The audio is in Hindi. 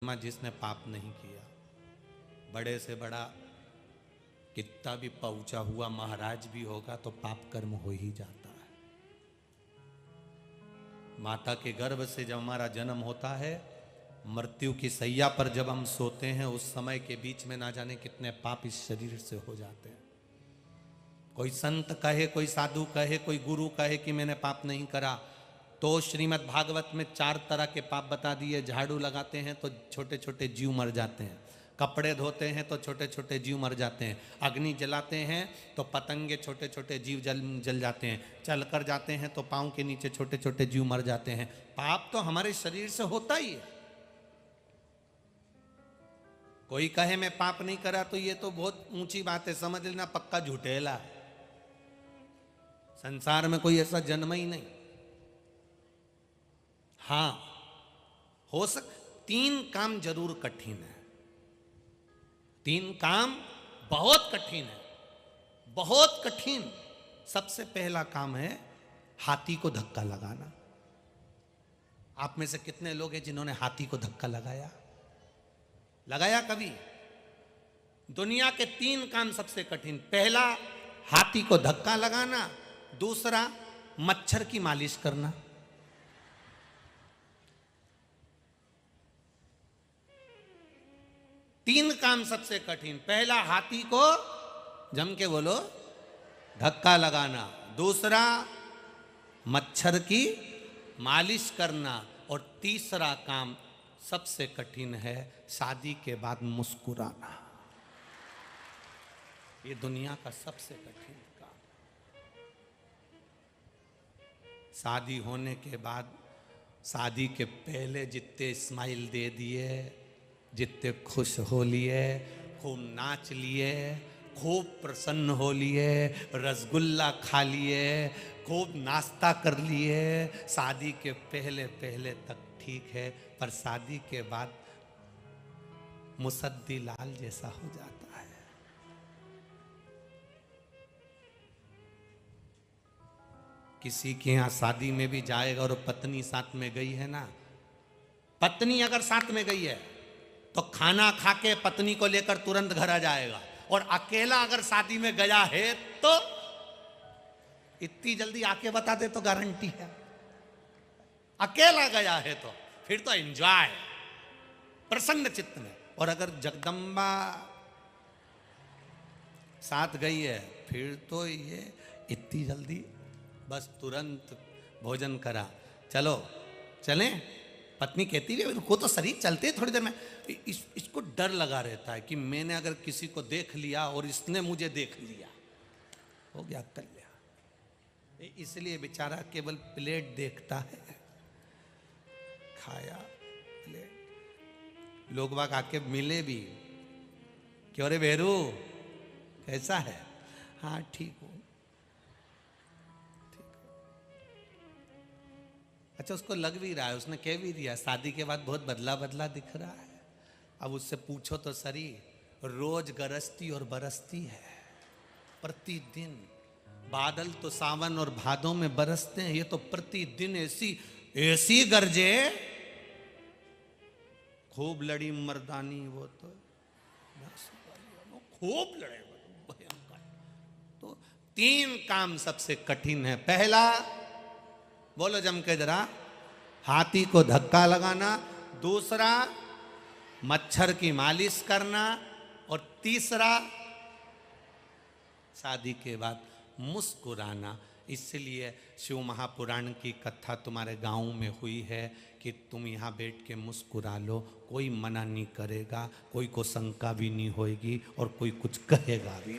जिसने पाप नहीं किया, बड़े से बड़ा कितना भी पहुंचा हुआ महाराज भी होगा तो पाप कर्म हो ही जाता है। माता के गर्भ से जब हमारा जन्म होता है, मृत्यु की सैया पर जब हम सोते हैं, उस समय के बीच में ना जाने कितने पाप इस शरीर से हो जाते हैं। कोई संत कहे, कोई साधु कहे, कोई गुरु कहे कि मैंने पाप नहीं करा, तो श्रीमद् भागवत में 4 तरह के पाप बता दिए। झाड़ू लगाते हैं तो छोटे छोटे जीव मर जाते हैं, कपड़े धोते हैं तो छोटे छोटे जीव मर जाते हैं, अग्नि जलाते हैं तो पतंगे छोटे छोटे जीव जल जाते हैं, चल कर जाते हैं तो पाँव के नीचे छोटे छोटे जीव मर जाते हैं। पाप तो हमारे शरीर से होता ही है। कोई कहे मैं पाप नहीं करा तो ये तो बहुत ऊंची बात है, समझ लेना पक्का झूठेला है। संसार में कोई ऐसा जन्म ही नहीं। हाँ, हो 3 काम जरूर कठिन है। 3 काम बहुत कठिन है, बहुत कठिन। सबसे पहला काम है हाथी को धक्का लगाना। आप में से कितने लोग हैं जिन्होंने हाथी को धक्का लगाया? लगाया कभी? दुनिया के 3 काम सबसे कठिन। पहला हाथी को धक्का लगाना, दूसरा मच्छर की मालिश करना, तीन काम सबसे कठिन। पहला हाथी को जम के बोलो धक्का लगाना, दूसरा मच्छर की मालिश करना, और तीसरा काम सबसे कठिन है शादी के बाद मुस्कुराना। ये दुनिया का सबसे कठिन काम। शादी होने के बाद, शादी के पहले जितने स्माइल दे दिए, जितने खुश हो लिए, खूब नाच लिए, खूब प्रसन्न हो लिए, रसगुल्ला खा लिए, खूब नाश्ता कर लिए, शादी के पहले पहले तक ठीक है, पर शादी के बाद मुसद्दी लाल जैसा हो जाता है। किसी के यहाँ शादी में भी जाएगा और पत्नी साथ में गई है ना, पत्नी अगर साथ में गई है तो खाना खा के पत्नी को लेकर तुरंत घर आ जाएगा, और अकेला अगर शादी में गया है तो इतनी जल्दी आके बता दे तो गारंटी है। अकेला गया है तो फिर तो एंजॉय, प्रसन्न चित्त में। और अगर जगदम्बा साथ गई है फिर तो ये इतनी जल्दी बस तुरंत भोजन करा, चलो चलें। पत्नी कहती है रुको तो शरीर चलते हैं थोड़ी देर में। इसको डर लगा रहता है कि मैंने अगर किसी को देख लिया और इसने मुझे देख लिया, हो गया कल्याण। इसलिए बेचारा केवल प्लेट देखता है, खाया प्लेट। लोग बाग आके मिले भी, क्यों रे बेरू कैसा है? हाँ ठीक हूँ। अच्छा, उसको लग भी रहा है, उसने कह भी दिया शादी के बाद बहुत बदला बदला दिख रहा है। अब उससे पूछो तो सरी, रोज गरजती और बरसती है प्रतिदिन। बादल तो सावन और भादों में बरसते हैं, ये तो प्रतिदिन ऐसी ऐसी गरजे। खूब लड़ी मर्दानी, वो तो खूब लड़े भयंकर। तो 3 काम सबसे कठिन है। पहला, बोलो जम के जरा, हाथी को धक्का लगाना, दूसरा मच्छर की मालिश करना, और तीसरा शादी के बाद मुस्कुराना। इसलिए शिव महापुराण की कथा तुम्हारे गांव में हुई है कि तुम यहाँ बैठ के मुस्कुरा लो, कोई मना नहीं करेगा, कोई को शंका भी नहीं होएगी और कोई कुछ कहेगा भी।